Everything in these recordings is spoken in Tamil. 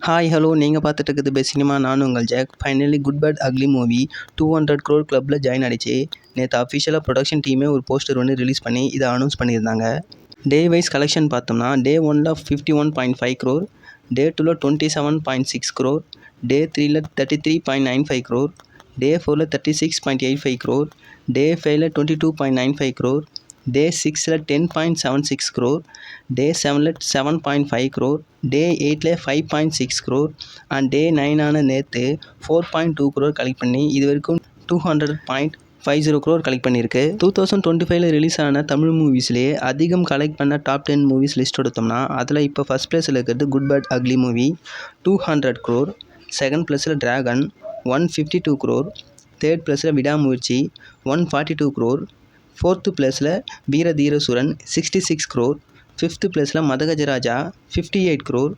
ஹாய் ஹலோ நீங்கள் பார்த்துட்டு இருக்குது பெஸ்ட் சினிமா. நான் உங்கள் Jack. Finally Good Bad Ugly movie 200 crore கிளப்பில் ஜாயின் ஆகிடுச்சு. நேற்று அஃபிஷியலாக ப்ரொடக்ஷன் டீமே ஒரு போஸ்டர் ஒன்று ரிலீஸ் பண்ணி இதை அனௌன்ஸ் பண்ணியிருந்தாங்க. டே வைஸ் கலெக்ஷன் பார்த்தோம்னா டே 1ல் 51.5 crore, டே 2ல் 27.6 crore, டே 3ல் 33.95 crore, டே 4ல் 36.85 crore, டே 5ல் 22.95 crore, டே 6ல் 10.76 crore, டே 7ல் 7.5 crore, டே 8ல் 5.6 crore அண்ட் டே 9 நேற்று 4.2 crore கலெக்ட் பண்ணி இது வரைக்கும் 200.50 crore கலெக்ட் பண்ணியிருக்கு. 2025 ரிலீஸ் ஆன தமிழ் மூவிஸ்லேயே அதிகம் கலெக்ட் பண்ண டாப் 10 மூவிஸ் லிஸ்ட் எடுத்தோம்னா அதில் இப்போ ஃபஸ்ட் பிளேஸில் இருக்கிறது Good Bad Ugly movie 200 crore, second பிளேஸில் டிராகன் 152 crore, தேர்ட் பிளேஸில் விடாமுயற்சி 142 crore, ஃபோர்த்து பிளேஸில் வீர தீரசுரன் 66 crore, ஃபிஃப்த்து பிளேஸில் Madhagajaraja 58 crore,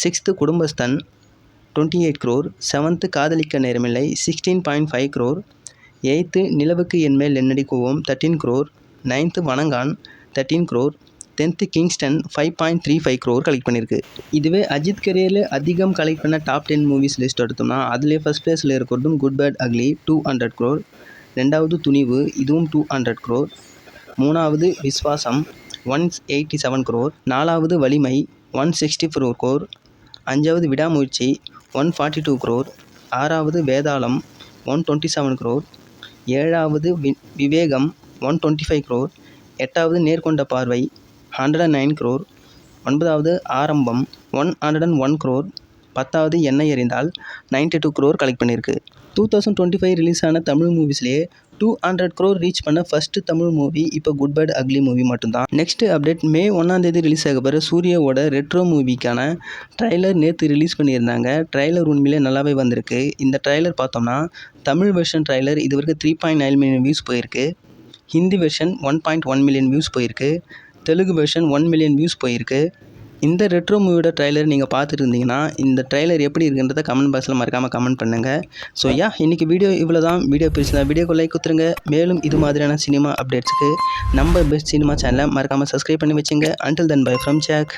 sixth Kudumbasthan 28 crore, seventh Kadhalikka Neramillai 16.5 crore, eighth நிலவுக்கு என்மேல் என்னடி கோவம் 13 crore, ninth Vanangaan 13 crore, 10th Kingston 5.35 crore collect பண்ணியிருக்கு. இதுவே அஜித் கரியரில் அதிகம் கலெக்ட் பண்ண டாப் 10 மூவிஸ் லிஸ்ட் எடுத்தோம்னா அதிலே ஃபஸ்ட் பிளேஸில் இருக்கிறதும் குட் பேட் அக்லி 200 crore, ரெண்டாவது துணிவு இதுவும் 200 crore, மூணாவது விஸ்வாசம் 187 crore, நாலாவது வலிமை 164 crore, அஞ்சாவது விடாமுயற்சி 142 crore, ஆறாவது வேதாளம் 127 crore, ஏழாவது விவேகம் 125 crore, எட்டாவது நேர்கொண்ட பார்வை 109 crore, ஒன்பதாவது ஆரம்பம் 101 crore, பத்தாவது எண்ணெய் எறிந்தால் 92 crore கலெக்ட் பண்ணியிருக்கு. 2025 ரிலீஸ் ஆன தமிழ் மூவிஸ்லேயே 200 crore ரீச் பண்ண ஃபஸ்ட்டு தமிழ் மூவி இப்போ குட் பேட் அக்லி மூவி மட்டும்தான். நெக்ஸ்ட் அப்டேட், மே 1 ரிலீஸ் ஆக போகிற சூர்யாவோட ரெட்ரோ மூவிக்கான ட்ரைலர் நேற்று ரிலீஸ் பண்ணியிருந்தாங்க. ட்ரைலர் உண்மையிலே நல்லாவே வந்திருக்கு. இந்த ட்ரைலர் பார்த்தோம்னா தமிழ் வெர்ஷன் ட்ரைலர் இது வரைக்கும் 3.9 மில்லியன் வியூஸ் போயிருக்கு, ஹிந்தி வெர்ஷன் 1.1 மில்லியன் வியூஸ் போயிருக்கு, தெலுங்கு வெர்ஷன் 1 மில்லியன் வியூஸ் போயிருக்கு. இந்த ரெட்ரோ மூவியோட ட்ரைலர் நீங்கள் பார்த்துட்டு இருந்தீங்கன்னா இந்த ட்ரைலர் எப்படி இருக்குன்றதை கமெண்ட் பாக்ஸில் மறக்காமல் கமெண்ட் பண்ணுங்கள். ஸோ இன்றைக்கி வீடியோ இவ்வளோ தான். வீடியோ பிடிச்சதா வீடியோக்கு லைக் கொடுத்துருங்க. மேலும் இது மாதிரியான சினிமா அப்டேட்ஸுக்கு நம்ம பெஸ்ட் சினிமா சேனலை மறக்காமல் சப்ஸ்கிரைப் பண்ணி வச்சுங்க. Until then bye from jack.